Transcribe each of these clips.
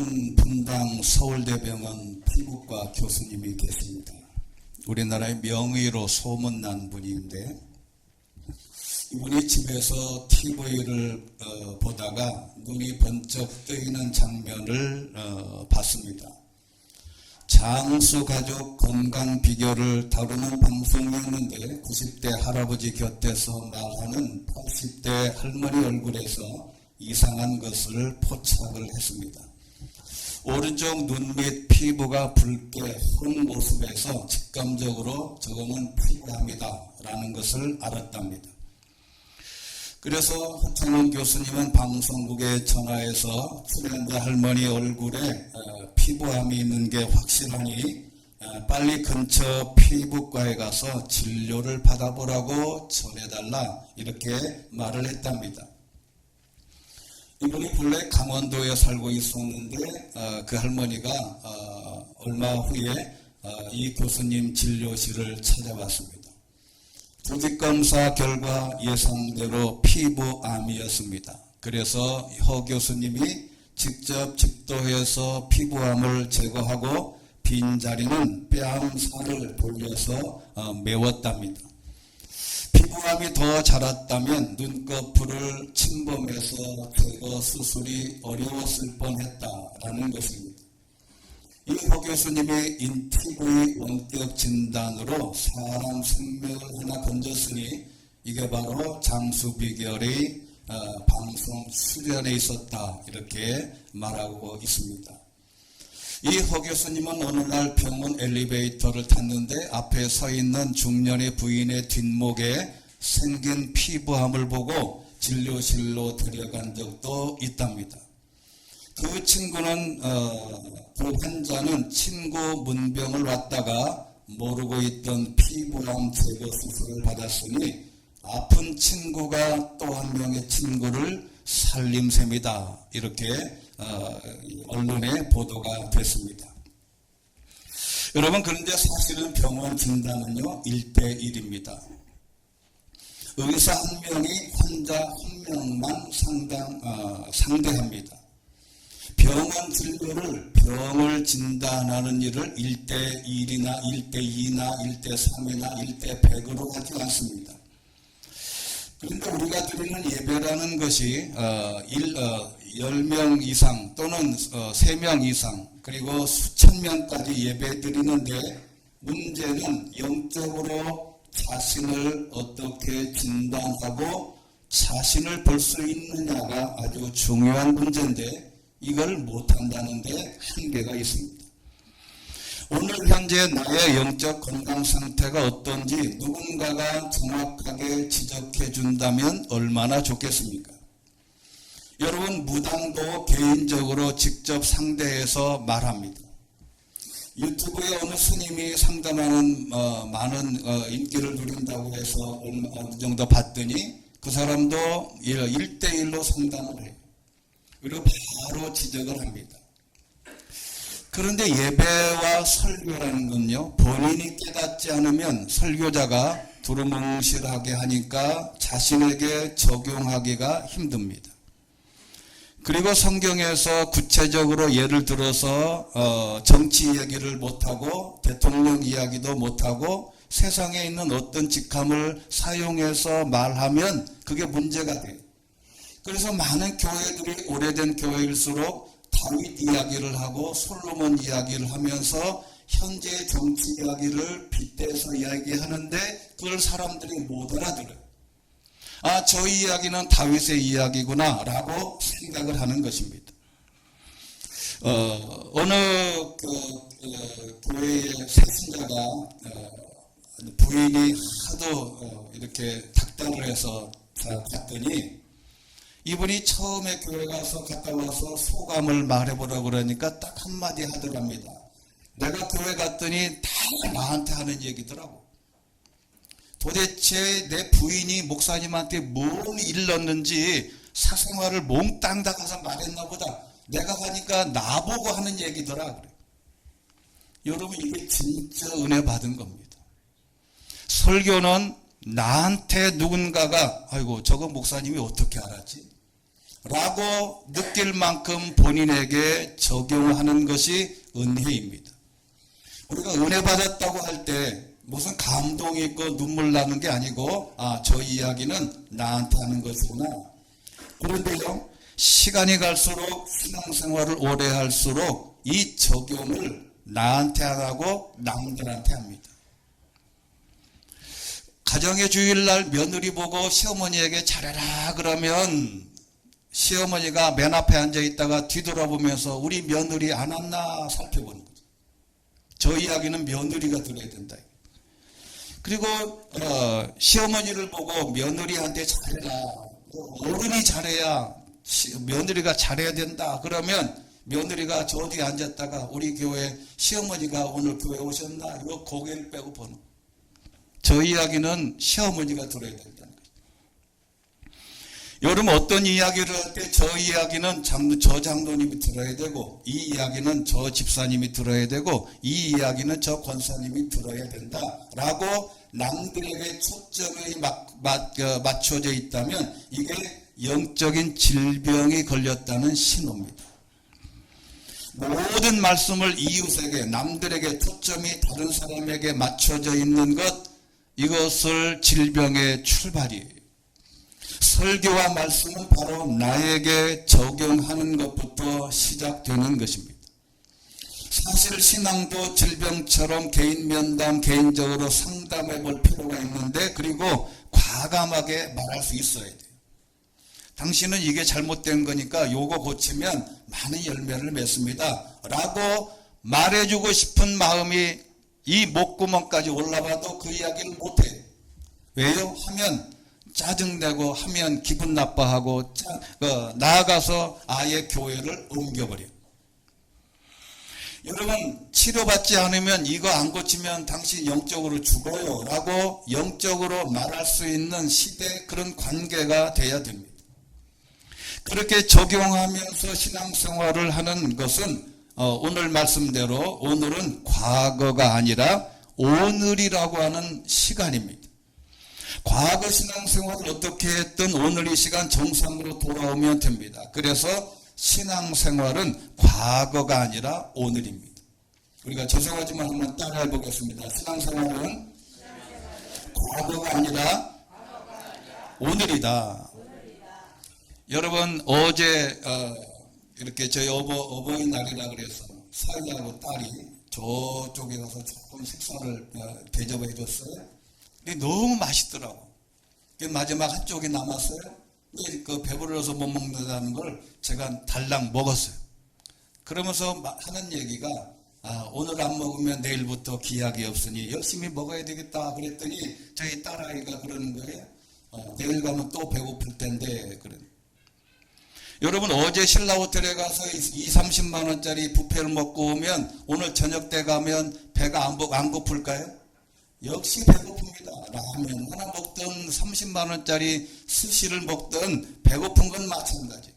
이승훈 분당 서울대병원 피부과 교수님이 계십니다. 우리나라의 명의로 소문난 분인데, 이분이 집에서 TV를 보다가 눈이 번쩍 뜨이는 장면을 봤습니다. 장수가족 건강 비결을 다루는 방송이었는데 90대 할아버지 곁에서 말하는 80대 할머니 얼굴에서 이상한 것을 포착을 했습니다. 오른쪽 눈 밑 피부가 붉게 흐른 모습에서 직감적으로 저거는 피부암이다 라는 것을 알았답니다. 그래서 허창원 교수님은 방송국에 전화해서 출연자 할머니 얼굴에 피부암이 있는 게 확실하니 빨리 근처 피부과에 가서 진료를 받아보라고 전해달라 이렇게 말을 했답니다. 이분이 본래 강원도에 살고 있었는데 그 할머니가 얼마 후에 이 교수님 진료실을 찾아왔습니다. 조직검사 결과 예상대로 피부암이었습니다. 그래서 허 교수님이 직접 집도해서 피부암을 제거하고 빈자리는 뺨살을 돌려서 메웠답니다. 피부암이 더 자랐다면 눈꺼풀을 침범해서 제거 수술이 어려웠을 뻔했다라는 것입니다. 이 허 교수님의 인티브의 원격 진단으로 사람 생명을 하나 건졌으니 이게 바로 장수비결의 방송 출연에 있었다 이렇게 말하고 있습니다. 이 허 교수님은 어느 날 병원 엘리베이터를 탔는데 앞에 서 있는 중년의 부인의 뒷목에 생긴 피부암을 보고 진료실로 데려간 적도 있답니다. 그 친구는 그 환자는 친구 문병을 왔다가 모르고 있던 피부암 제거 수술을 받았으니 아픈 친구가 또 한 명의 친구를 살린 셈이다 이렇게 언론에 보도가 됐습니다. 여러분, 그런데 사실은 병원 진단은요 1대1입니다. 의사 한 명이 환자 한 명만 상대합니다. 병원 진료를 병을 진단하는 일을 1대1이나 1대2나 1대3이나 1대100으로 하지 않습니다. 그런데 우리가 드리는 예배라는 것이 10명 이상 또는 3명 이상 그리고 수천 명까지 예배 드리는데 문제는 영적으로 자신을 어떻게 진단하고 자신을 볼 수 있느냐가 아주 중요한 문제인데 이걸 못한다는 데 한계가 있습니다. 오늘 현재 나의 영적 건강 상태가 어떤지 누군가가 정확하게 지적해 준다면 얼마나 좋겠습니까? 여러분, 무당도 개인적으로 직접 상대해서 말합니다. 유튜브에 어느 스님이 상담하는 많은 인기를 누린다고 해서 어느 정도 봤더니 그 사람도 1대1로 상담을 해요. 그리고 바로 지적을 합니다. 그런데 예배와 설교라는 건요, 본인이 깨닫지 않으면 설교자가 두루뭉실하게 하니까 자신에게 적용하기가 힘듭니다. 그리고 성경에서 구체적으로 예를 들어서 정치 얘기를 못하고 대통령 이야기도 못하고 세상에 있는 어떤 직함을 사용해서 말하면 그게 문제가 돼요. 그래서 많은 교회들이 오래된 교회일수록 다윗 이야기를 하고 솔로몬 이야기를 하면서 현재 정치 이야기를 빗대서 이야기하는데 그걸 사람들이 못 알아들어요. 아, 저 이야기는 다윗의 이야기구나 라고 생각을 하는 것입니다. 어느 교회의 새신자가 부인이 하도 이렇게 닥달을 해서 갔더니 이분이 처음에 교회 가서 갔다 와서 소감을 말해보라고 그러니까 딱 한마디 하더랍니다. 내가 교회 갔더니 다 나한테 하는 얘기더라고. 도대체 내 부인이 목사님한테 뭘 일렀는지 사생활을 몽땅 다 가서 말했나 보다. 내가 가니까 나보고 하는 얘기더라. 그래. 여러분, 이게 진짜 은혜 받은 겁니다. 설교는 나한테 누군가가 아이고 저거 목사님이 어떻게 알았지? 라고 느낄 만큼 본인에게 적용하는 것이 은혜입니다. 우리가 은혜 받았다고 할 때 무슨 감동이 있고 눈물 나는 게 아니고 저 이야기는 나한테 하는 것이구나. 그런데요, 시간이 갈수록 신앙생활을 오래 할수록 이 적용을 나한테 안 하고 남들한테 합니다. 가정의 주일날 며느리 보고 시어머니에게 잘해라 그러면 시어머니가 맨 앞에 앉아 있다가 뒤돌아보면서 우리 며느리 안 왔나 살펴보는 거죠. 저 이야기는 며느리가 들어야 된다. 그리고 시어머니를 보고 며느리한테 잘해라. 어른이 잘해야 며느리가 잘해야 된다. 그러면 며느리가 저 뒤에 앉았다가 우리 교회 시어머니가 오늘 교회 오셨나? 이거 고개를 빼고 보는 거예요. 저 이야기는 시어머니가 들어야 된다는 거예요. 여러분 어떤 이야기를 할 때 저 이야기는 저 장로님이 들어야 되고 이 이야기는 저 집사님이 들어야 되고 이 이야기는 저 권사님이 들어야 된다라고 남들에게 초점이 맞춰져 있다면 이게 영적인 질병이 걸렸다는 신호입니다. 모든 말씀을 이웃에게 남들에게 초점이 다른 사람에게 맞춰져 있는 것 이것을 질병의 출발이에요. 설교와 말씀은 바로 나에게 적용하는 것부터 시작되는 것입니다. 사실 신앙도 질병처럼 개인 면담, 개인적으로 상담해 볼 필요가 있는데 그리고 과감하게 말할 수 있어야 돼요. 당신은 이게 잘못된 거니까 요거 고치면 많은 열매를 맺습니다. 라고 말해주고 싶은 마음이 이 목구멍까지 올라와도 그 이야기를 못해요. 왜요? 하면 짜증내고 하면 기분 나빠하고 나아가서 아예 교회를 옮겨버려요. 여러분 치료받지 않으면 이거 안 고치면 당신 영적으로 죽어요 라고 영적으로 말할 수 있는 시대 그런 관계가 돼야 됩니다. 그렇게 적용하면서 신앙생활을 하는 것은 오늘 말씀대로 오늘은 과거가 아니라 오늘이라고 하는 시간입니다. 과거 신앙생활을 어떻게 했든 오늘 이 시간 정상으로 돌아오면 됩니다. 그래서 신앙생활은 과거가 아니라 오늘입니다. 우리가 죄송하지만 한번 따라해 보겠습니다. 신앙생활은 과거가 아니라 오늘이다. 여러분 어제 이렇게 저희 어버이날이라 그래서 사위하고 딸이 저쪽에 가서 조금 식사를 대접해 줬어요. 근데 너무 맛있더라고. 마지막 한쪽이 남았어요. 그 배부러서 못 먹는다는 걸 제가 달랑 먹었어요. 그러면서 하는 얘기가 오늘 안 먹으면 내일부터 기약이 없으니 열심히 먹어야 되겠다 그랬더니 저희 딸아이가 그러는 거예요. 내일 가면 또 배고플 텐데 그래. 여러분 어제 신라호텔에 가서 30만 원짜리 뷔페를 먹고 오면 오늘 저녁 때 가면 배가 안 고플까요? 역시 배고픕니다. 라면 하나 먹든 30만 원짜리 스시를 먹든 배고픈 건 마찬가지.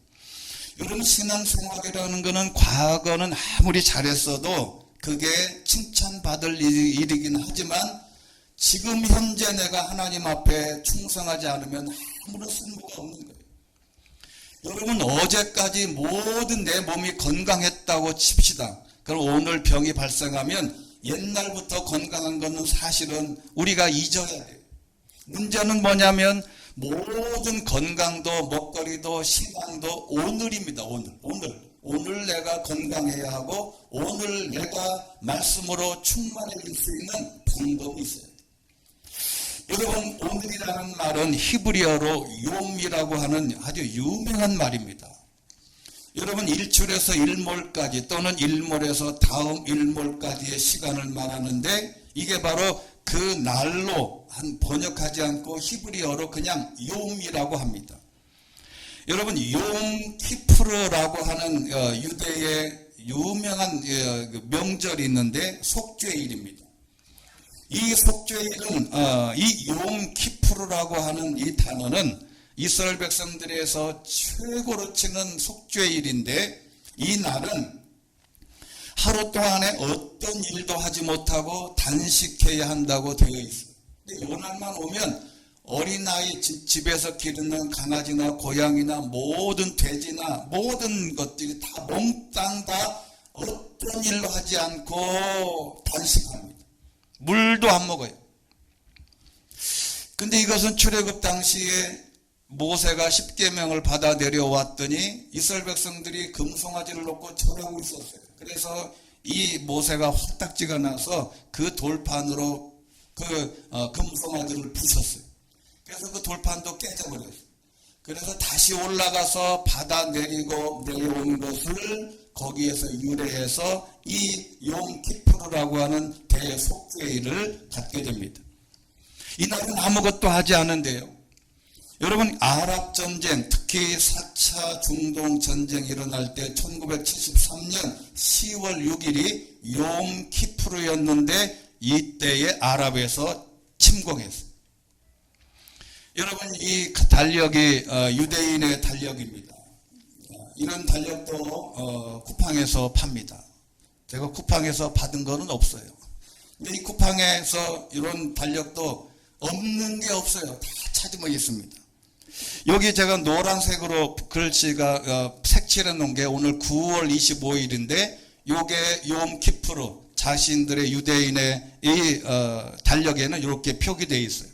여러분 신앙생활이라는 것은 과거는 아무리 잘했어도 그게 칭찬받을 일이긴 하지만 지금 현재 내가 하나님 앞에 충성하지 않으면 아무런 쓸모가 없는 거예요. 여러분 어제까지 모든 내 몸이 건강했다고 칩시다. 그럼 오늘 병이 발생하면 옛날부터 건강한 것은 사실은 우리가 잊어야 돼요. 문제는 뭐냐면 모든 건강도 먹거리도 신앙도 오늘입니다. 오늘 내가 건강해야 하고 오늘 내가 말씀으로 충만해질 수 있는 방법이 있어요. 여러분 오늘이라는 말은 히브리어로 욤이라고 하는 아주 유명한 말입니다. 여러분 일출에서 일몰까지 또는 일몰에서 다음 일몰까지의 시간을 말하는데 이게 바로 그 날로 번역하지 않고 히브리어로 그냥 욤이라고 합니다. 여러분 욤 키푸르라고 하는 유대의 유명한 명절이 있는데 속죄일입니다. 이 속죄일은 이 욤 키푸르라고 하는 이 단어는 이스라엘 백성들에서 최고로 치는 속죄일인데 이 날은 하루 동안에 어떤 일도 하지 못하고 단식해야 한다고 되어 있어요. 근데 이 날만 오면 어린아이 집에서 기르는 강아지나 고양이나 모든 돼지나 모든 것들이 다 몽땅 다 어떤 일로 하지 않고 단식합니다. 물도 안 먹어요. 근데 이것은 출애굽 당시에 모세가 십계명을 받아 내려왔더니 이스라엘 백성들이 금송아지를 놓고 절하고 있었어요. 그래서 이 모세가 화딱지가 나서 그 돌판으로 그 금송아지를 부셨어요. 그래서 그 돌판도 깨져버렸어요. 그래서 다시 올라가서 받아 내려온 것을 거기에서 유래해서 이 욤키푸르라고 하는 대속죄일을 갖게 됩니다. 이날은 아무것도 하지 않은데요. 여러분, 아랍 전쟁, 특히 4차 중동 전쟁이 일어날 때 1973년 10월 6일이 욤키푸르였는데 이때에 아랍에서 침공했어요. 여러분, 이 달력이 유대인의 달력입니다. 이런 달력도 쿠팡에서 팝니다. 제가 쿠팡에서 받은 거는 없어요. 근데 이 쿠팡에서 이런 달력도 없는 게 없어요. 다 찾으면 있습니다. 여기 제가 노란색으로 글씨가 색칠해 놓은 게 오늘 9월 25일인데 요게 욤키푸르 자신들의 유대인의 이 달력에는 이렇게 표기되어 있어요.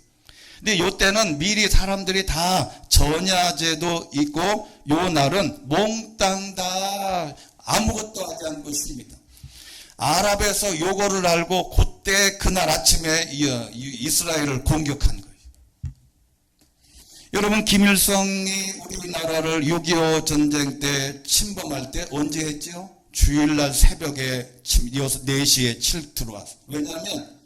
근데 요때는 미리 사람들이 다 전야제도 있고 요 날은 몽땅 다 아무것도 하지 않고 있습니다. 아랍에서 요거를 알고 그때 그날 아침에 이스라엘을 공격한 거예요. 여러분, 김일성이 우리나라를 6.25 전쟁 때 침범할 때 언제 했죠? 주일날 새벽에 4시에 들어왔어요. 왜냐하면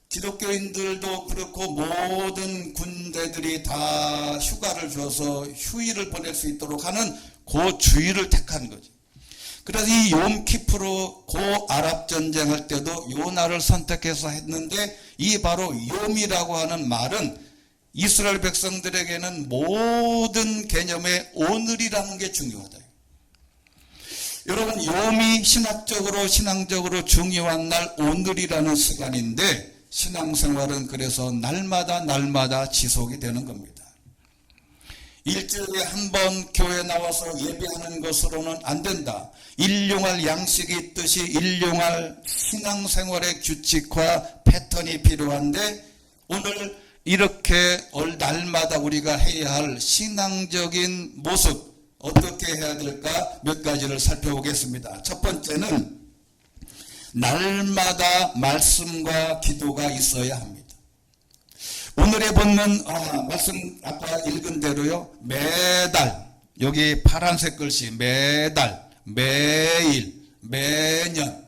기독교인들도 그렇고 모든 군대들이 다 휴가를 줘서 휴일을 보낼 수 있도록 하는 그 주일을 택한 거죠. 그래서 이 욤키푸르 고 아랍 전쟁할 때도 요 날을 선택해서 했는데 이 바로 욤이라고 하는 말은 이스라엘 백성들에게는 모든 개념에 오늘이라는 게 중요하다. 여러분, 욤이 신앙적으로 중요한 날 오늘이라는 시간인데 신앙생활은 그래서 날마다 지속이 되는 겁니다. 일주일에 한 번 교회 나와서 예배하는 것으로는 안 된다. 일용할 양식이 있듯이 일용할 신앙생활의 규칙과 패턴이 필요한데 오늘 이렇게 날마다 우리가 해야 할 신앙적인 모습 어떻게 해야 될까 몇 가지를 살펴보겠습니다. 첫 번째는 날마다 말씀과 기도가 있어야 합니다. 오늘의 본문 말씀 아까 읽은 대로요. 매달 여기 파란색 글씨 매달 매일 매년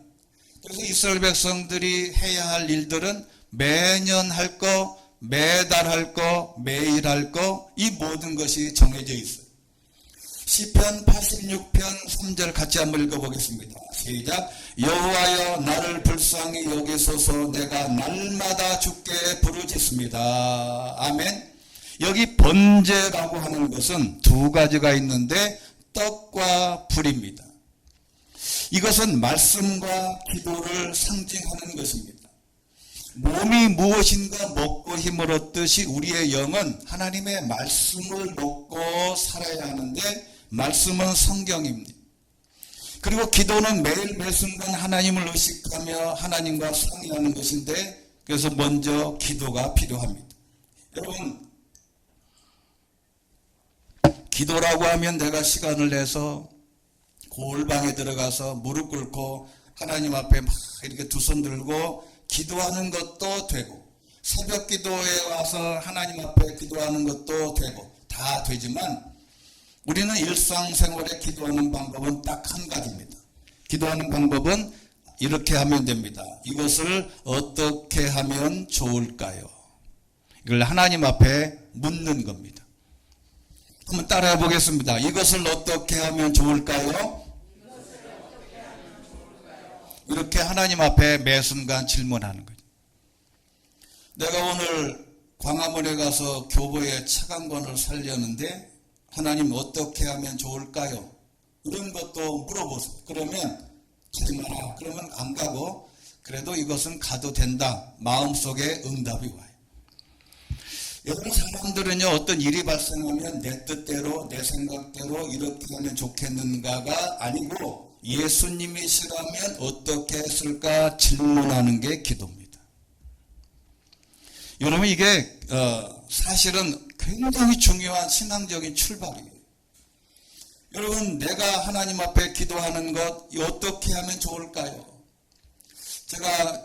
그래서 이스라엘 백성들이 해야 할 일들은 매년 할 거 매달 할 거 매일 할 거 이 모든 것이 정해져 있어요. 시편 86편 3절 같이 한번 읽어보겠습니다. 시작. 여호와여 나를 불쌍히 여기소서 내가 날마다 주께 부르짖습니다. 아멘. 여기 번제라고 하는 것은 두 가지가 있는데 떡과 불입니다. 이것은 말씀과 기도를 상징하는 것입니다. 몸이 무엇인가 먹고 힘을 얻듯이 우리의 영은 하나님의 말씀을 먹고 살아야 하는데 말씀은 성경입니다. 그리고 기도는 매일 매순간 하나님을 의식하며 하나님과 상의하는 것인데 그래서 먼저 기도가 필요합니다. 여러분, 기도라고 하면 내가 시간을 내서 골방에 들어가서 무릎 꿇고 하나님 앞에 막 이렇게 두 손 들고 기도하는 것도 되고 새벽 기도에 와서 하나님 앞에 기도하는 것도 되고 다 되지만 우리는 일상생활에 기도하는 방법은 딱 한 가지입니다. 기도하는 방법은 이렇게 하면 됩니다. 이것을 어떻게 하면 좋을까요? 이걸 하나님 앞에 묻는 겁니다. 한번 따라해 보겠습니다. 이것을 어떻게 하면 좋을까요? 이렇게 하나님 앞에 매 순간 질문하는 거죠. 내가 오늘 광화문에 가서 교보의 차관권을 살려는데 하나님 어떻게 하면 좋을까요? 이런 것도 물어보세요. 그러면 가지 마라. 그러면 안 가고 그래도 이것은 가도 된다. 마음속에 응답이 와요. 여러분, 사람들은요, 어떤 일이 발생하면 내 뜻대로, 내 생각대로 이렇게 하면 좋겠는가가 아니고 예수님이시라면 어떻게 했을까 질문하는 게 기도입니다. 여러분, 이게 사실은 굉장히 중요한 신앙적인 출발이에요. 여러분, 내가 하나님 앞에 기도하는 것 어떻게 하면 좋을까요?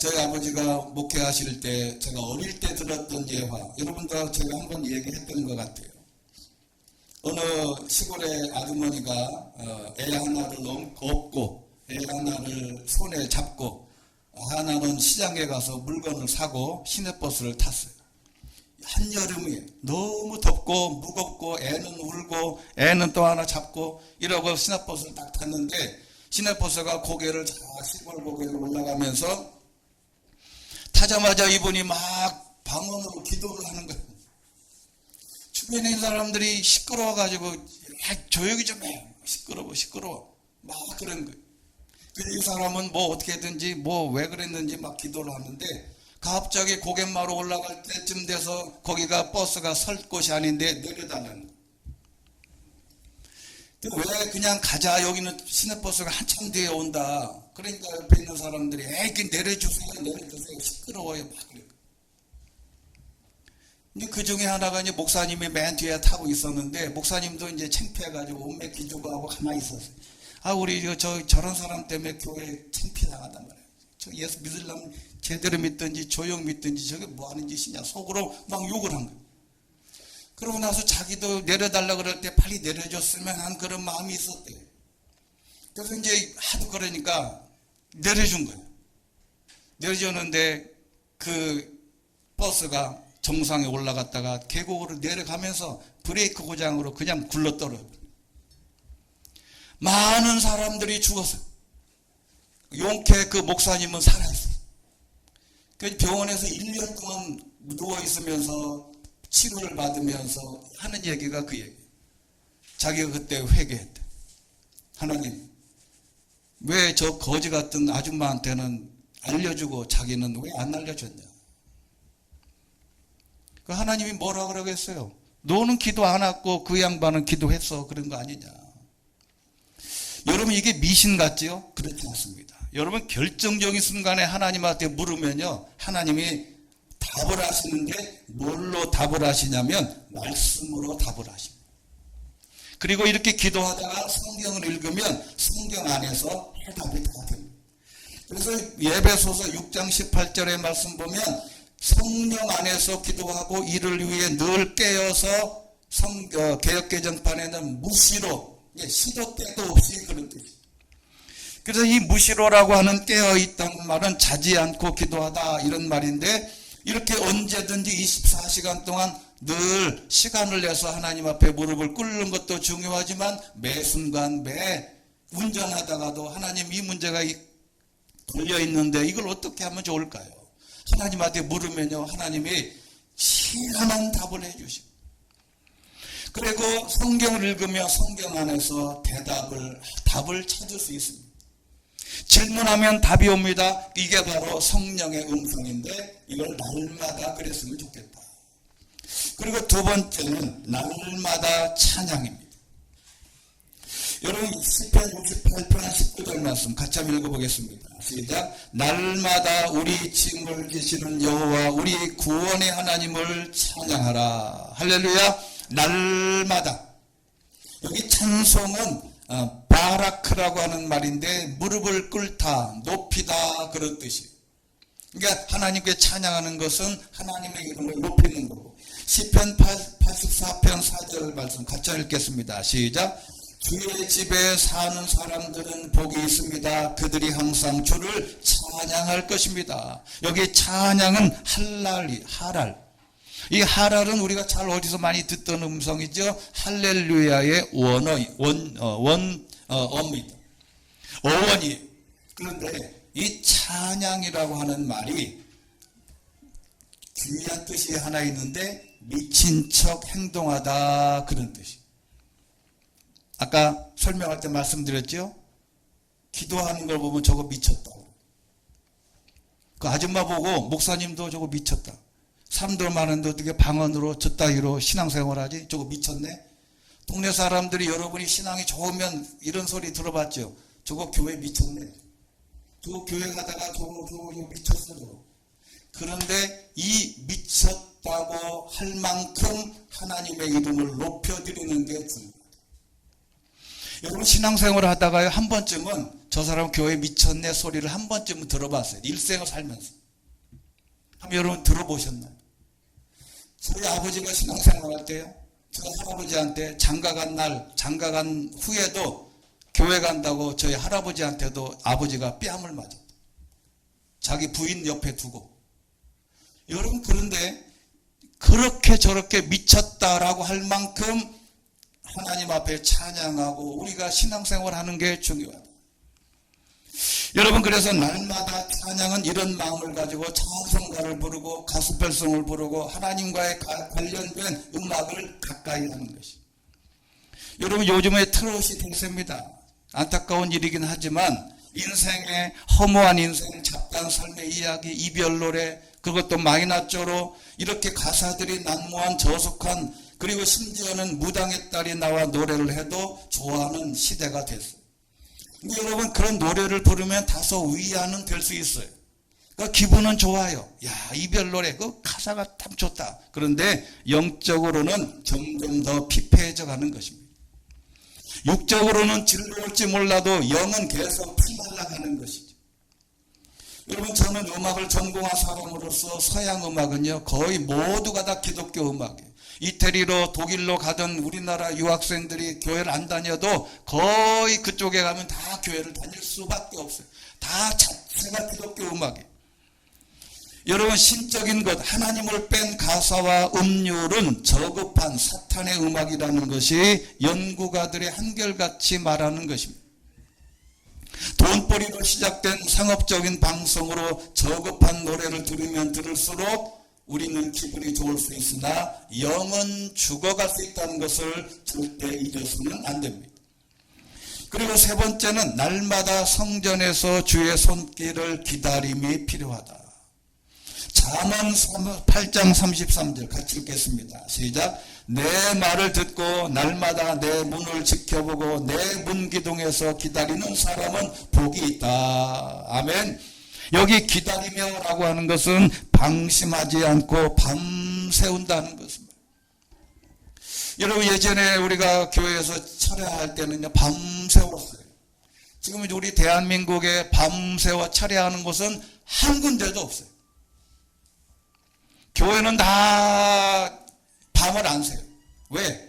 저희 아버지가 목회하실 때 제가 어릴 때 들었던 예화, 여러분도 제가 한번 얘기했던 것 같아요. 어느 시골의 아주머니가 애 하나를 업고 애 하나를 손에 잡고 하나는 시장에 가서 물건을 사고 시내버스를 탔어요. 한여름에 너무 덥고 무겁고 애는 울고 애는 또 하나 잡고 이러고 시내버스를 딱 탔는데 시내버스가 고개를 시골 고개를 올라가면서 타자마자 이분이 막 방언으로 기도를 하는 거예요. 주변에 있는 사람들이 시끄러워가지고 조용히 좀 해. 시끄러워. 막 그런 거예요. 그래서 이 사람은 뭐 어떻게든지 뭐 왜 그랬는지 막 기도를 하는데 갑자기 고갯마루 올라갈 때쯤 돼서 거기가 버스가 설 곳이 아닌데 내려달라는 거예요. 왜 그냥 가자, 여기는 시내버스가 한참 뒤에 온다. 그러니까 옆에 있는 사람들이 에이 내려주세요 시끄러워요 막 그래요. 근데 그 중에 하나가 이제 목사님이 맨 뒤에 타고 있었는데 목사님도 이제 창피해가지고 옷매 기주고 하고 가만히 있었어요. 우리 저런 사람 때문에 교회 창피당하단 말이에요. 저 예수 믿으려면 제대로 믿든지 조용 믿든지 저게 뭐 하는 짓이냐 속으로 막 욕을 한 거예요. 그러고 나서 자기도 내려달라 그럴 때 빨리 내려줬으면 한 그런 마음이 있었대요. 그래서 이제 하도 그러니까 내려준 거예요. 내려줬는데 그 버스가 정상에 올라갔다가 계곡으로 내려가면서 브레이크 고장으로 그냥 굴러떨어져요. 많은 사람들이 죽었어요. 용케 그 목사님은 살아있어요. 그래서 병원에서 1년 동안 누워있으면서 치료를 받으면서 하는 얘기가 그 얘기예요. 자기가 그때 회개했대. 하나님, 왜 저 거지 같은 아줌마한테는 알려주고 자기는 왜 안 알려줬냐? 그 하나님이 뭐라 그러겠어요? 너는 기도 안 했고 그 양반은 기도했어. 그런 거 아니냐? 여러분, 이게 미신 같지요? 그렇지 않습니다. 여러분, 결정적인 순간에 하나님한테 물으면요, 하나님이 답을 하시는데 뭘로 답을 하시냐면 말씀으로 답을 하십니다. 그리고 이렇게 기도하다가 성경을 읽으면 성경 안에서 해답이 다 됩니다. 그래서 예배소서 6장 18절의 말씀 보면 성령 안에서 기도하고 이를 위해 늘 깨어서 개역개정판에는 무시로, 시도 때도 없이 그런 뜻이에요. 그래서 이 무시로라고 하는 깨어있다는 말은 자지 않고 기도하다 이런 말인데, 이렇게 언제든지 24시간 동안 늘 시간을 내서 하나님 앞에 무릎을 꿇는 것도 중요하지만 매 순간 매 운전하다가도 하나님 이 문제가 걸려있는데 이걸 어떻게 하면 좋을까요? 하나님한테 물으면요, 하나님이 시원한 답을 해주십니다. 그리고 성경을 읽으며 성경 안에서 답을 찾을 수 있습니다. 질문하면 답이 옵니다. 이게 바로 성령의 음성인데 이걸 날마다 그랬으면 좋겠다. 그리고 두 번째는 날마다 찬양입니다. 여러분, 시편 68편 19절 말씀 같이 한번 읽어보겠습니다. 시작. 날마다 우리 짐을 지시는 여호와 우리 구원의 하나님을 찬양하라. 할렐루야. 날마다. 여기 찬송은 바라크라고 하는 말인데 무릎을 꿇다, 높이다 그런 뜻이에요. 그러니까 하나님께 찬양하는 것은 하나님의 이름을 높이는 거고. 시편 84편 4절 말씀 같이 읽겠습니다. 시작. 주의 집에 사는 사람들은 복이 있습니다. 그들이 항상 주를 찬양할 것입니다. 여기 찬양은 할랄. 이 할랄은 우리가 잘 어디서 많이 듣던 음성이죠. 할렐루야의 어원이. 그런데 이 찬양이라고 하는 말이 귀한 뜻이 하나 있는데 미친 척 행동하다 그런 뜻이. 아까 설명할 때 말씀드렸죠. 기도하는 걸 보면 저거 미쳤다고. 그 아줌마 보고 목사님도 저거 미쳤다. 사람들 많은데 어떻게 방언으로 저 따위로 신앙생활하지? 저거 미쳤네? 동네 사람들이 여러분이 신앙이 좋으면 이런 소리 들어봤죠? 저거 교회 미쳤네. 저거 교회 가다가 저거 미쳤어. 그런데 이 미쳤다고 할 만큼 하나님의 이름을 높여드리는 게 중요합니다. 여러분 신앙생활을 하다가요 한 번쯤은 저 사람 교회 미쳤네 소리를 한 번쯤은 들어봤어요. 일생을 살면서. 한번 여러분 들어보셨나요? 저희 아버지가 신앙생활 할 때요. 저희 할아버지한테 장가간 후에도 교회 간다고 저희 할아버지한테도 아버지가 뺨을 맞았다. 자기 부인 옆에 두고. 여러분 그런데 그렇게 저렇게 미쳤다라고 할 만큼 하나님 앞에 찬양하고 우리가 신앙생활하는 게 중요하다. 여러분 그래서 날마다 찬양은 이런 마음을 가지고 찬송가를 부르고 가스펠송을 부르고 하나님과의 관련된 음악을 가까이 하는 것이. 여러분 요즘에 트롯이 대세입니다. 안타까운 일이긴 하지만 인생의 허무한 인생, 잡다한 삶의 이야기, 이별 노래, 그것도 마이너조로 이렇게 가사들이 난무한 저속한 그리고 심지어는 무당의 딸이 나와 노래를 해도 좋아하는 시대가 됐어요. 근데 여러분 그런 노래를 부르면 다소 위안은 될 수 있어요. 그러니까 기분은 좋아요. 야 이별 노래 그 가사가 참 좋다. 그런데 영적으로는 점점 더 피폐해져 가는 것입니다. 육적으로는 즐거울지 몰라도 영은 계속 피말라가는 것이죠. 여러분 저는 음악을 전공한 사람으로서 서양 음악은요 거의 모두가 다 기독교 음악이에요. 이태리로 독일로 가던 우리나라 유학생들이 교회를 안 다녀도 거의 그쪽에 가면 다 교회를 다닐 수밖에 없어요. 다 자체가 기독교 음악이에요. 여러분 신적인 것 하나님을 뺀 가사와 음률은 저급한 사탄의 음악이라는 것이 연구가들의 한결같이 말하는 것입니다. 돈벌이로 시작된 상업적인 방송으로 저급한 노래를 들으면 들을수록 우리는 기분이 좋을 수 있으나 영은 죽어갈 수 있다는 것을 절대 잊어서는 안 됩니다. 그리고 세 번째는 날마다 성전에서 주의 손길을 기다림이 필요하다. 잠언 8장 33절 같이 읽겠습니다. 시작. 내 말을 듣고 날마다 내 문을 지켜보고 내 문기둥에서 기다리는 사람은 복이 있다. 아멘. 여기 기다리며라고 하는 것은 방심하지 않고 밤새운다는 것입니다. 여러분 예전에 우리가 교회에서 철야할 때는요 밤새웠어요. 지금 우리 대한민국에 밤새워 철야하는 곳은 한 군데도 없어요. 교회는 다 밤을 안 새요. 왜?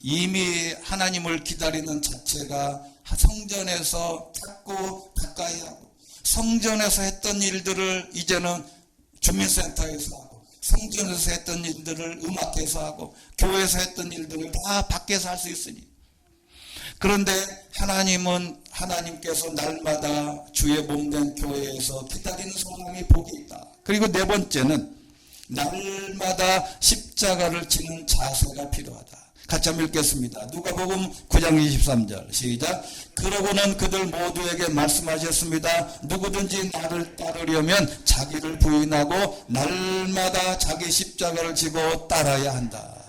이미 하나님을 기다리는 자체가 성전에서 자꾸 가까이 하고 성전에서 했던 일들을 이제는 주민센터에서 하고 성전에서 했던 일들을 음악회에서 하고 교회에서 했던 일들을 다 밖에서 할 수 있으니. 그런데 하나님께서 날마다 주의 몸된 교회에서 기다리는 사람이 복이 있다. 그리고 네 번째는 날마다 십자가를 지는 자세가 필요하다. 같이 한번 읽겠습니다. 누가복음 9장 23절 시작. 그러고는 그들 모두에게 말씀하셨습니다. 누구든지 나를 따르려면 자기를 부인하고 날마다 자기 십자가를 지고 따라야 한다.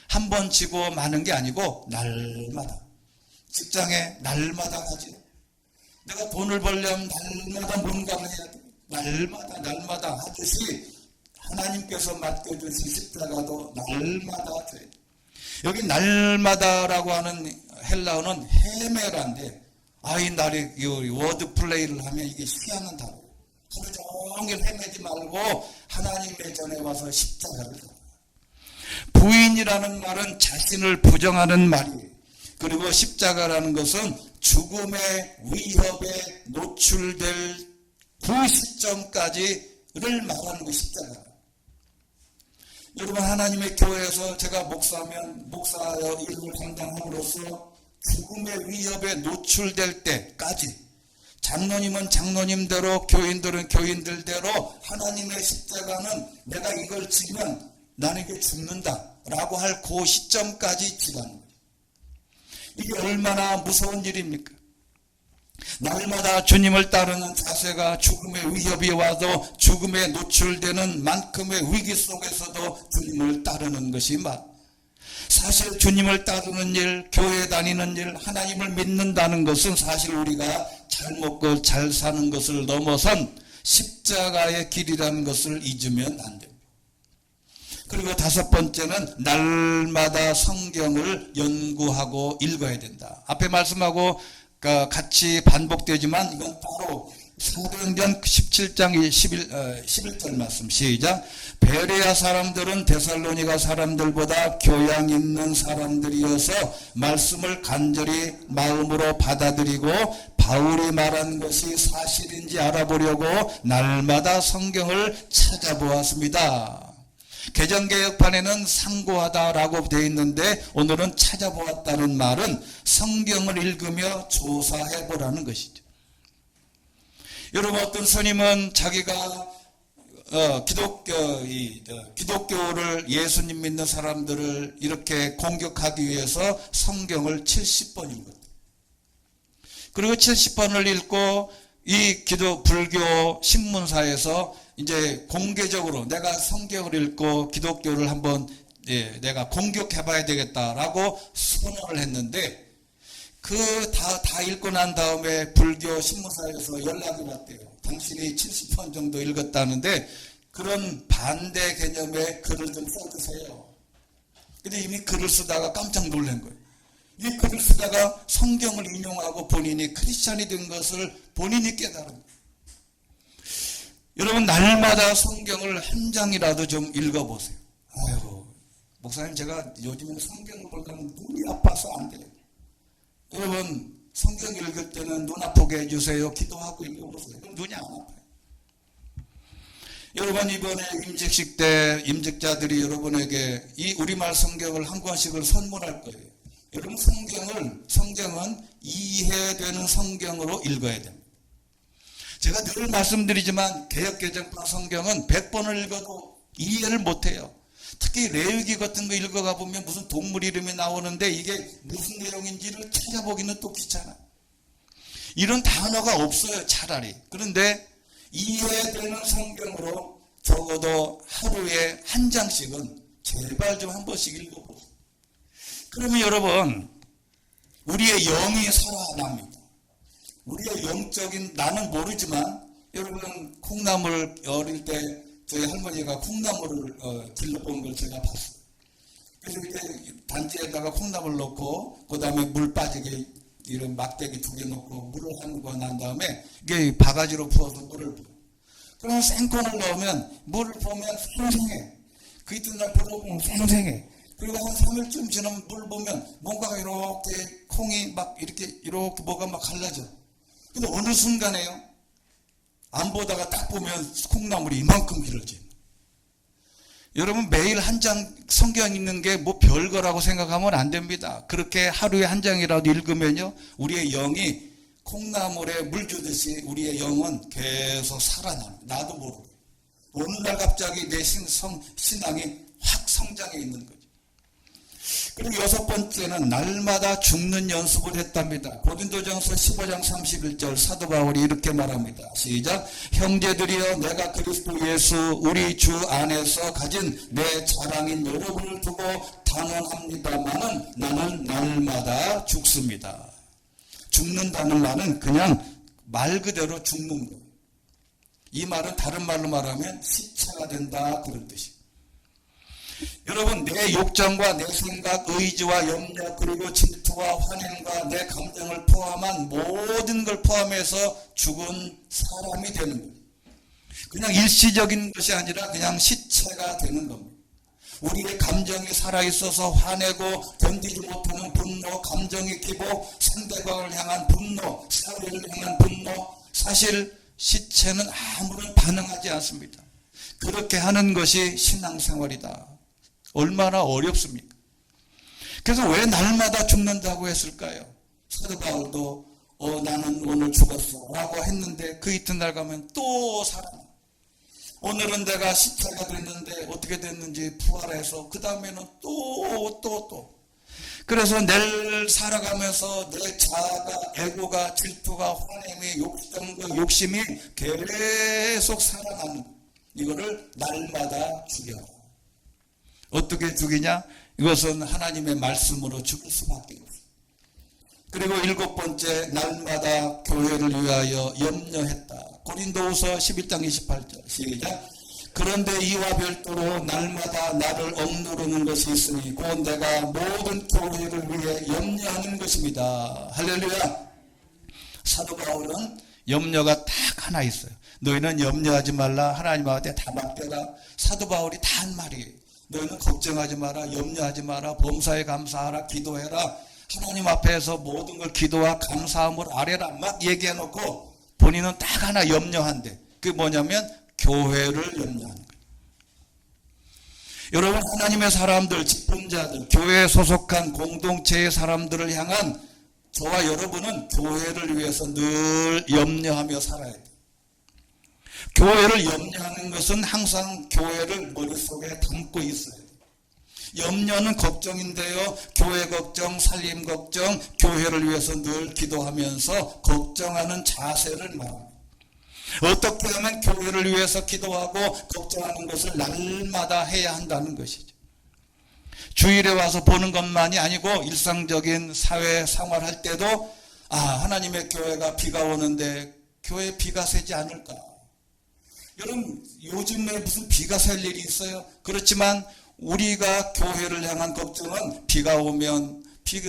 한 번 지고 마는 게 아니고 날마다. 직장에 날마다 가지. 내가 돈을 벌려면 날마다 뭔가를 해야 돼. 날마다 하듯이 하나님께서 맡겨주신 십자가도 날마다 줘야 돼. 여기 날마다라고 하는 헬라어는 헤메라인데 이 날이 워드 플레이를 하면 이게 희한한 단어예요. 하루 종일 헤매지 말고 하나님의 전에 와서 십자가를 잡아. 부인이라는 말은 자신을 부정하는 말이에요. 그리고 십자가라는 것은 죽음의 위협에 노출될 그 시점까지를 말하는 거 십자가. 여러분 하나님의 교회에서 제가 목사하면 목사의 일을 감당함으로써 죽음의 위협에 노출될 때까지 장로님은 장로님대로 교인들은 교인들대로 하나님의 십자가는 내가 이걸 지면 나는 이게 죽는다 라고 할 그 시점까지 지라는 거예요. 이게 얼마나 무서운 일입니까? 날마다 주님을 따르는 자세가 죽음의 위협이 와도 주 죽음에 노출되는 만큼의 위기 속에서도 주님을 따르는 것이 사실 주님을 따르는 일, 교회 다니는 일, 하나님을 믿는다는 것은 사실 우리가 잘 먹고 잘 사는 것을 넘어선 십자가의 길이라는 것을 잊으면 안 됩니다. 그리고 다섯 번째는 날마다 성경을 연구하고 읽어야 된다. 앞에 말씀하고 같이 반복되지만 이건 바로 사도행전 17장 11절 말씀 시작. 베레아 사람들은 데살로니가 사람들보다 교양 있는 사람들이어서 말씀을 간절히 마음으로 받아들이고 바울이 말한 것이 사실인지 알아보려고 날마다 성경을 찾아보았습니다. 개정개혁판에는 상고하다라고 되어 있는데 오늘은 찾아보았다는 말은 성경을 읽으며 조사해보라는 것이죠. 여러분, 어떤 스님은 자기가 기독교를 예수님 믿는 사람들을 이렇게 공격하기 위해서 성경을 70번 읽었다. 그리고 70번을 읽고 이 불교 신문사에서 이제 공개적으로 내가 성경을 읽고 기독교를 한번 내가 공격해봐야 되겠다라고 선언을 했는데 다 읽고 난 다음에 불교 신문사에서 연락이 왔대요. 당신이 70번 정도 읽었다는데 그런 반대 개념의 글을 좀 써주세요. 근데 이미 글을 쓰다가 깜짝 놀란 거예요. 이 글을 쓰다가 성경을 인용하고 본인이 크리스찬이 된 것을 본인이 깨달은 거예요. 여러분, 날마다 성경을 한 장이라도 좀 읽어보세요. 아이고, 목사님, 제가 요즘에 성경을 보려면 눈이 아파서 안 돼요. 여러분, 성경 읽을 때는 눈 아프게 해주세요. 기도하고 읽어보세요. 그럼 눈이 안 아파요. 여러분, 이번에 임직식 때 임직자들이 여러분에게 이 우리말 성경을 한 권씩을 선물할 거예요. 여러분, 성경은 이해되는 성경으로 읽어야 됩니다. 제가 늘 말씀드리지만 개역개정판 성경은 100번을 읽어도 이해를 못해요. 특히 레위기 같은 거 읽어가 보면 무슨 동물 이름이 나오는데 이게 무슨 내용인지를 찾아보기는 또 귀찮아요. 이런 단어가 없어요, 차라리. 그런데 이해되는 성경으로 적어도 하루에 한 장씩은 제발 좀 한 번씩 읽어보세요. 그러면 여러분, 우리의 영이 살아납니다. 우리의 영적인, 나는 모르지만 여러분, 콩나물 어릴 때 저희 할머니가 콩나물을 길러본 걸 제가 봤어요. 그래서 이렇게 단지에다가 콩나물 넣고 그 다음에 물 빠지게 이런 막대기 2개 넣고 물을 하고 난 다음에 이게 바가지로 부어서 물을 부어. 그러면 생콩을 넣으면 물을 보면 생생해. 그 이튿날 불어보면 생생해. 그리고 한 3일쯤 지나면 물 보면 뭔가가 이렇게 콩이 막 이렇게 뭐가 막 갈라져. 근데 어느 순간에요, 안 보다가 딱 보면 콩나물이 이만큼 길어져요. 여러분, 매일 한 장 성경 읽는 게 뭐 별거라고 생각하면 안 됩니다. 그렇게 하루에 한 장이라도 읽으면요, 우리의 영이 콩나물에 물 주듯이 우리의 영은 계속 살아납니다. 나도 모르고. 어느 날 갑자기 내 신앙이 확 성장해 있는 거죠. 그리고 여섯 번째는 날마다 죽는 연습을 했답니다. 고린도전서 15장 31절 사도 바울이 이렇게 말합니다. 시작. 형제들이여, 내가 그리스도 예수 우리 주 안에서 가진 내 자랑인 여러분을 두고 단언합니다마는 나는 날마다 죽습니다. 죽는다는 말은 그냥 말 그대로 죽는 거예요. 이 말은 다른 말로 말하면 시체가 된다, 그런 뜻이에요. 여러분, 내 욕정과 내 생각, 의지와 염려, 그리고 질투와 환행과 내 감정을 포함한 모든 걸 포함해서 죽은 사람이 되는 거예요. 그냥 일시적인 것이 아니라 그냥 시체가 되는 겁니다. 우리의 감정이 살아있어서 화내고 견디지 못하는 분노, 감정의 기복, 상대방을 향한 분노, 사회를 향한 분노, 사실 시체는 아무런 반응하지 않습니다. 그렇게 하는 것이 신앙생활이다. 얼마나 어렵습니까? 그래서 왜 날마다 죽는다고 했을까요? 사도 바울도 나는 오늘 죽었어 라고 했는데 그 이튿날 가면 또 살아나. 오늘은 내가 시체가 됐는데 어떻게 됐는지 부활해서 그 다음에는 또 그래서 내일 살아가면서 내 자아가, 에고가, 질투가, 환행이, 욕심이 계속 살아나는 거예요. 이거를 날마다 죽여라. 어떻게 죽이냐? 이것은 하나님의 말씀으로 죽을 수밖에 없어요. 그리고 7번째, 날마다 교회를 위하여 염려했다. 고린도후서 11장 28절 시작. 그런데 이와 별도로 날마다 나를 억누르는 것이 있으니 곧 내가 모든 교회를 위해 염려하는 것입니다. 할렐루야. 사도 바울은 염려가 딱 하나 있어요. 너희는 염려하지 말라. 하나님 앞에 다 맡겨라. 사도 바울이 다 한 말이에요. 너희는 걱정하지 마라. 염려하지 마라. 범사에 감사하라. 기도해라. 하나님 앞에서 모든 걸 기도와 감사함을 아뢰라. 막 얘기해놓고 본인은 딱 하나 염려한대. 그게 뭐냐면 교회를 염려하는 거예요. 여러분, 하나님의 사람들, 직분자들, 교회에 소속한 공동체의 사람들을 향한 저와 여러분은 교회를 위해서 늘 염려하며 살아야 돼요. 교회를 염려하는 것은 항상 교회를 머릿속에 담고 있어야 돼요. 염려는 걱정인데요. 교회 걱정, 살림 걱정, 교회를 위해서 늘 기도하면서 걱정하는 자세를 말합니다. 어떻게 하면 교회를 위해서 기도하고 걱정하는 것을 날마다 해야 한다는 것이죠. 주일에 와서 보는 것만이 아니고 일상적인 사회 생활할 때도 하나님의 교회가 비가 오는데 교회에 비가 새지 않을까. 여러분, 요즘에 무슨 비가 셀 일이 있어요? 그렇지만 우리가 교회를 향한 걱정은 비가 오면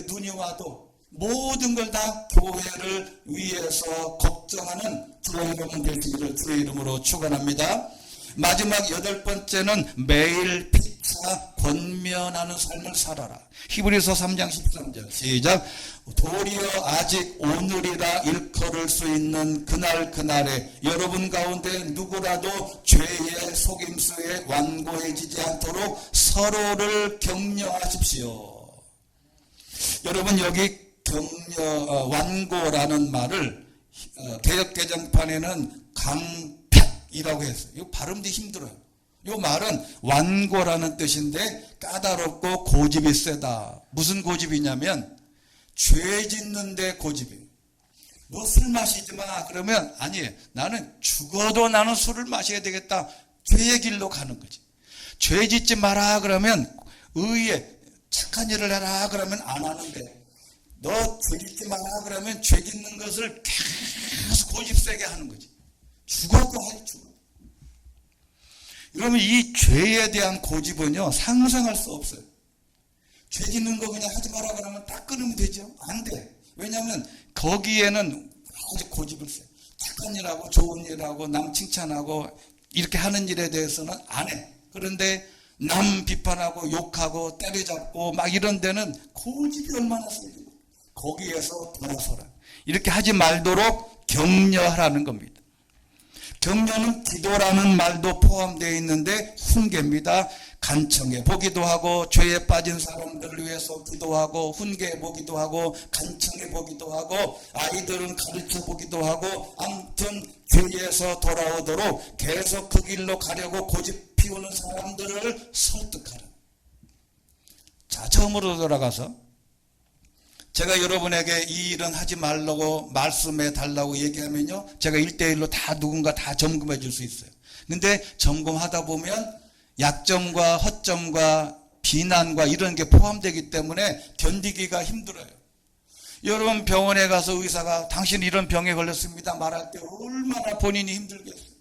눈이 와도 모든 걸 다 교회를 위해서 걱정하는 주의 여러분 되시기를 주의 이름으로 축원합니다. 마지막 8번째는 매일 피차 권면하는 삶을 살아라. 히브리서 3장 13절 시작. 도리어 아직 오늘이라 일컬을 수 있는 그날에 여러분 가운데 누구라도 죄의 속임수에 완고해지지 않도록 서로를 격려하십시오. 여러분, 여기 완고라는 말을 개역개정판에는 강팍이라고 했어요. 이거 발음도 힘들어요. 이 말은 완고라는 뜻인데 까다롭고 고집이 세다. 무슨 고집이냐면 죄 짓는데 고집이에요. 너 술 마시지 마. 그러면 아니에요. 나는 죽어도 나는 술을 마셔야 되겠다. 죄의 길로 가는 거지. 죄 짓지 마라 그러면 의에 착한 일을 해라 그러면 안 하는데 너 죄 짓지 마라 그러면 죄 짓는 것을 계속 고집 세게 하는 거지. 죽어도 해, 죽어. 그러면 이 죄에 대한 고집은요, 상상할 수 없어요. 죄 짓는 거 그냥 하지 마라 그러면 딱 끊으면 되죠? 안 돼. 왜냐하면 거기에는 아주 고집을 써요. 착한 일하고 좋은 일하고 남 칭찬하고 이렇게 하는 일에 대해서는 안 해. 그런데 남 비판하고 욕하고 때려잡고 막 이런 데는 고집이 얼마나 세요. 거기에서 돌아서라. 이렇게 하지 말도록 격려하라는 겁니다. 격려는 기도라는 말도 포함되어 있는데 훈계입니다. 간청해 보기도 하고 죄에 빠진 사람들을 위해서 기도하고 훈계해 보기도 하고 간청해 보기도 하고 아이들은 가르쳐 보기도 하고 아무튼 교회에서 돌아오도록 계속 그 길로 가려고 고집 피우는 사람들을 설득하라. 자, 처음으로 돌아가서 제가 여러분에게 이 일은 하지 말라고 말씀해 달라고 얘기하면요, 제가 1대1로 다 누군가 다 점검해 줄 수 있어요. 근데 점검하다 보면 약점과 허점과 비난과 이런 게 포함되기 때문에 견디기가 힘들어요. 여러분, 병원에 가서 의사가 당신 이런 병에 걸렸습니다 말할 때 얼마나 본인이 힘들겠어요.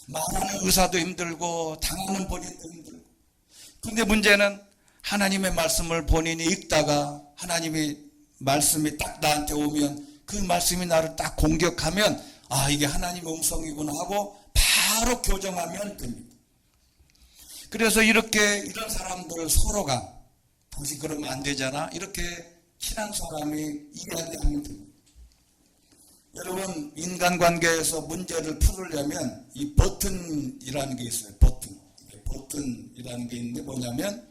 말하는 의사도 힘들고 당하는 본인도 힘들고. 근데 문제는 하나님의 말씀을 본인이 읽다가 하나님의 말씀이 딱 나한테 오면 그 말씀이 나를 딱 공격하면 이게 하나님의 음성이구나 하고 바로 교정하면 됩니다. 그래서 이런 사람들 서로가 당신 그러면 안 되잖아. 이렇게 친한 사람이 이야기하면 됩니다. 여러분, 인간관계에서 문제를 풀으려면 이 버튼이라는 게 있어요. 버튼이라는 게 있는데 뭐냐면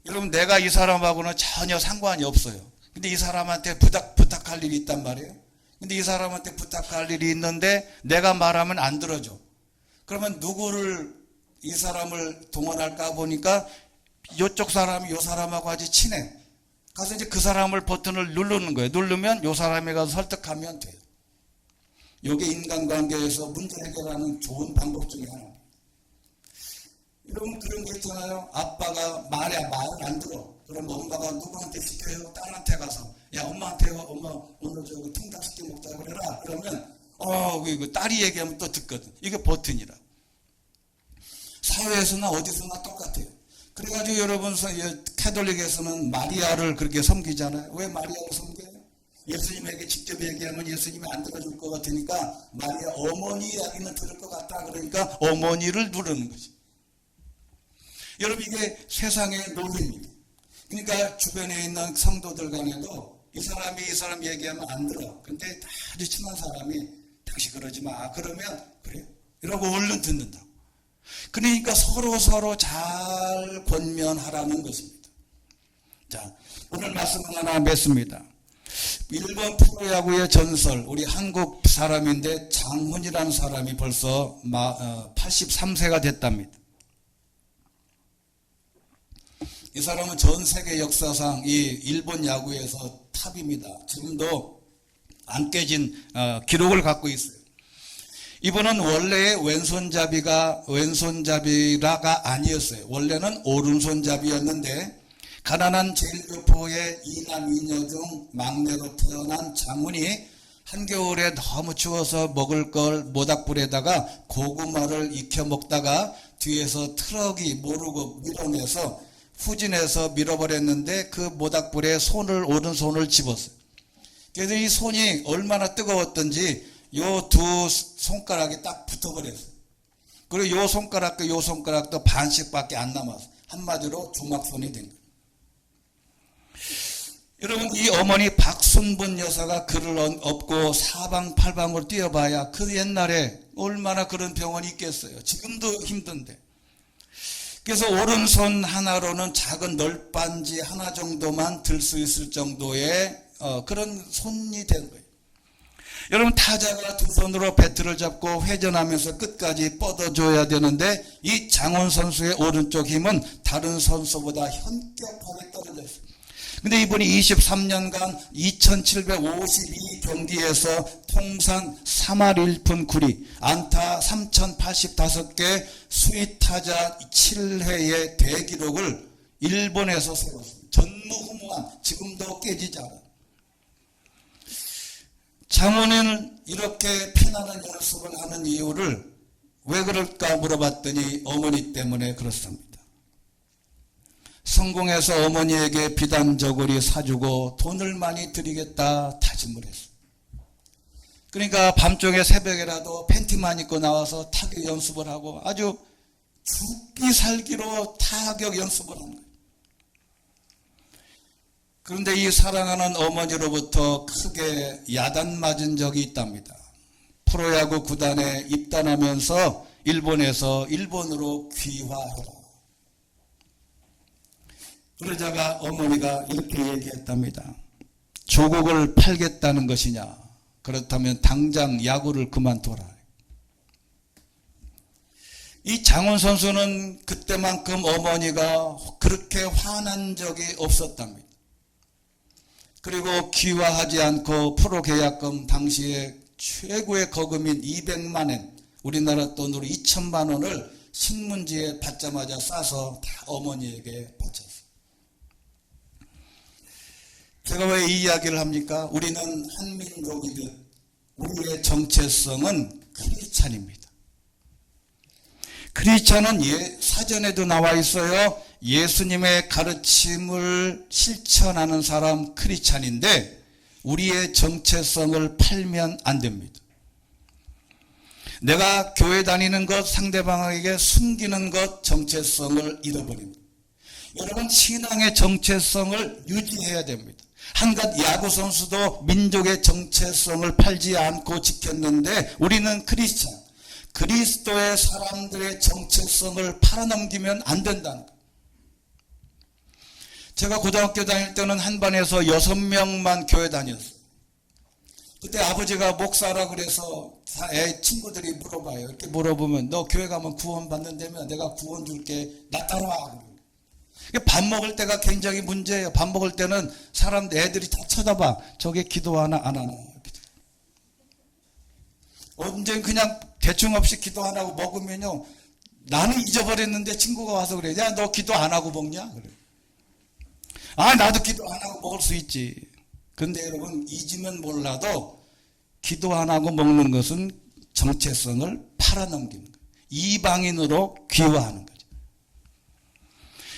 여러분, 내가 이 사람하고는 전혀 상관이 없어요. 근데 이 사람한테 부탁할 일이 있단 말이에요. 근데 이 사람한테 부탁할 일이 있는데 내가 말하면 안 들어줘. 그러면 누구를 이 사람을 동원할까 보니까 이쪽 사람이 이 사람하고 아주 친해. 가서 이제 그 사람을 버튼을 누르는 거예요. 누르면 이 사람이 가서 설득하면 돼요. 이게 인간관계에서 문제 해결하는 좋은 방법 중에 하나입니다. 여러분 그런 거 있잖아요. 아빠가 말을 안 들어. 그럼 엄마가 누구한테 시켜요? 딸한테 가서 야 엄마한테 엄마 오늘 저거 통닭시켜 먹자 그래라. 그러면 이거 딸이 얘기하면 또 듣거든. 이게 버튼이라. 사회에서나 어디서나 똑같아요. 그래가지고 여러분 캐톨릭에서는 마리아를 그렇게 섬기잖아요. 왜 마리아를 섬겨요? 예수님에게 직접 얘기하면 예수님이 안 들어줄 것 같으니까 마리아 어머니 이야기는 들을 것 같다. 그러니까 어머니를 부르는 거지. 여러분 이게 세상의 논리입니다. 그러니까 주변에 있는 성도들 간에도 이 사람 얘기하면 안 들어. 근데 아주 친한 사람이 당신 그러지 마. 그러면 그래 이러고 얼른 듣는다고. 그러니까 서로 잘 권면하라는 것입니다. 자, 오늘 말씀은 하나 맺습니다. 일본 프로야구의 전설, 우리 한국 사람인데 장훈이라는 사람이 벌써 83세가 됐답니다. 이 사람은 전 세계 역사상 이 일본 야구에서 탑입니다. 지금도 안 깨진 기록을 갖고 있어요. 이분은 원래 왼손잡이라가 아니었어요. 원래는 오른손잡이였는데 가난한 제일교포의 이남 이녀 중 막내로 태어난 장훈이 한겨울에 너무 추워서 먹을 걸 모닥불에다가 고구마를 익혀 먹다가 뒤에서 트럭이 모르고 밀어내서 후진해서 밀어버렸는데 그 모닥불에 오른손을 집었어요. 그래서 이 손이 얼마나 뜨거웠던지 요 두 손가락이 딱 붙어버렸어요. 그리고 요 손가락과 요 손가락도 반씩밖에 안 남았어요. 한마디로 주막손이 된 거예요. 여러분 이 어머니 박순분 여사가 그를 업고 사방팔방으로 뛰어봐야 그 옛날에 얼마나 그런 병원이 있겠어요. 지금도 힘든데. 그래서 오른손 하나로는 작은 널빤지 하나 정도만 들 수 있을 정도의 그런 손이 된 거예요. 여러분 타자가 두 손으로 배트를 잡고 회전하면서 끝까지 뻗어줘야 되는데 이 장훈 선수의 오른쪽 힘은 다른 선수보다 현격하게 떨어져 있어요. 근데 이분이 23년간 2752경기에서 통산 3할 1푼 9리, 안타 3085개, 수위타자 7회의 대기록을 일본에서 세웠습니다. 전무후무한, 지금도 깨지지 않아요. 장훈은 이렇게 피나는 연습을 하는 이유를 왜 그럴까 물어봤더니 어머니 때문에 그렇습니다. 성공해서 어머니에게 비단저고리 사주고 돈을 많이 드리겠다 다짐을 했어요. 그러니까 밤중에 새벽에라도 팬티만 입고 나와서 타격 연습을 하고 아주 죽기 살기로 타격 연습을 한 거예요. 그런데 이 사랑하는 어머니로부터 크게 야단 맞은 적이 있답니다. 프로야구 구단에 입단하면서 일본에서 일본으로 귀화해라. 그러자가 어머니가 이렇게 얘기했답니다. 조국을 팔겠다는 것이냐? 그렇다면 당장 야구를 그만둬라. 이 장훈 선수는 그때만큼 어머니가 그렇게 화난 적이 없었답니다. 그리고 귀화하지 않고 프로 계약금 당시에 최고의 거금인 200만 엔, 우리나라 돈으로 2천만 원을 신문지에 받자마자 싸서 다 어머니에게 바쳤어요. 제가 왜 이 이야기를 합니까? 우리는 한민족이듯 우리의 정체성은 크리스찬입니다. 크리스찬은 사전에도 나와 있어요. 예수님의 가르침을 실천하는 사람 크리스찬인데 우리의 정체성을 팔면 안 됩니다. 내가 교회 다니는 것, 상대방에게 숨기는 것, 정체성을 잃어버립니다. 여러분 신앙의 정체성을 유지해야 됩니다. 한갓 야구선수도 민족의 정체성을 팔지 않고 지켰는데 우리는 크리스찬, 그리스도의 사람들의 정체성을 팔아넘기면 안 된다는 거예요. 제가 고등학교 다닐 때는 한 반에서 6명만 교회 다녔어요. 그때 아버지가 목사라 그래서 친구들이 물어봐요. 이렇게 물어보면 너 교회 가면 구원 받는다며 내가 구원 줄게. 나 따라와. 밥 먹을 때가 굉장히 문제예요. 밥 먹을 때는 애들이 다 쳐다봐. 저게 기도하나 안 하나. 언제 그냥 대충 없이 기도 안 하고 먹으면요, 나는 잊어버렸는데 친구가 와서 그래. 야, 너 기도 안 하고 먹냐? 그래. 아, 나도 기도 안 하고 먹을 수 있지. 근데 여러분, 잊으면 몰라도 기도 안 하고 먹는 것은 정체성을 팔아넘기는 거예요. 이방인으로 귀화하는 거죠.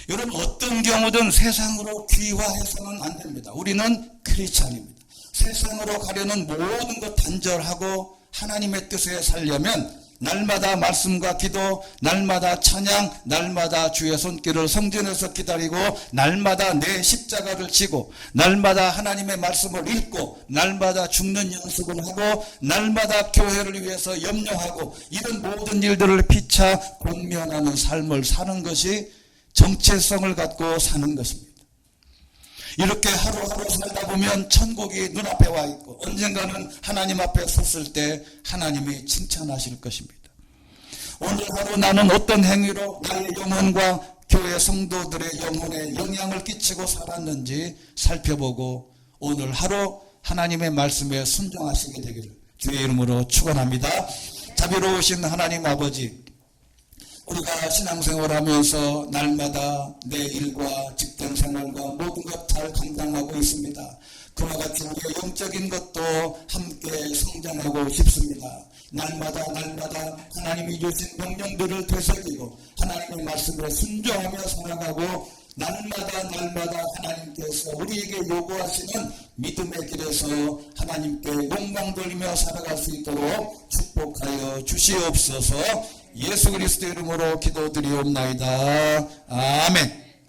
여러분, 어떤 경우든 세상으로 귀화해서는 안 됩니다. 우리는 크리스찬입니다. 세상으로 가려는 모든 것 단절하고 하나님의 뜻에 살려면 날마다 말씀과 기도, 날마다 찬양, 날마다 주의 손길을 성전에서 기다리고, 날마다 내 십자가를 지고, 날마다 하나님의 말씀을 읽고, 날마다 죽는 연습을 하고, 날마다 교회를 위해서 염려하고, 이런 모든 일들을 피차 권면하는 삶을 사는 것이 정체성을 갖고 사는 것입니다. 이렇게 하루하루 살다 보면 천국이 눈앞에 와 있고, 언젠가는 하나님 앞에 섰을 때 하나님이 칭찬하실 것입니다. 오늘 하루 나는 어떤 행위로 나의 영혼과 교회 성도들의 영혼에 영향을 끼치고 살았는지 살펴보고, 오늘 하루 하나님의 말씀에 순종하시게 되기를 주의 이름으로 축원합니다. 자비로우신 하나님 아버지, 우리가 신앙생활하면서 날마다 내 일과 직장생활과 모든 것 잘 감당하고 있습니다. 그와 같이 우리의 영적인 것도 함께 성장하고 싶습니다. 날마다 하나님이 주신 명령들을 되새기고 하나님의 말씀에 순종하며 살아가고, 날마다 하나님께서 우리에게 요구하시는 믿음의 길에서 하나님께 영광 돌리며 살아갈 수 있도록 축복하여 주시옵소서. 예수 그리스도 이름으로 기도드리옵나이다. 아멘.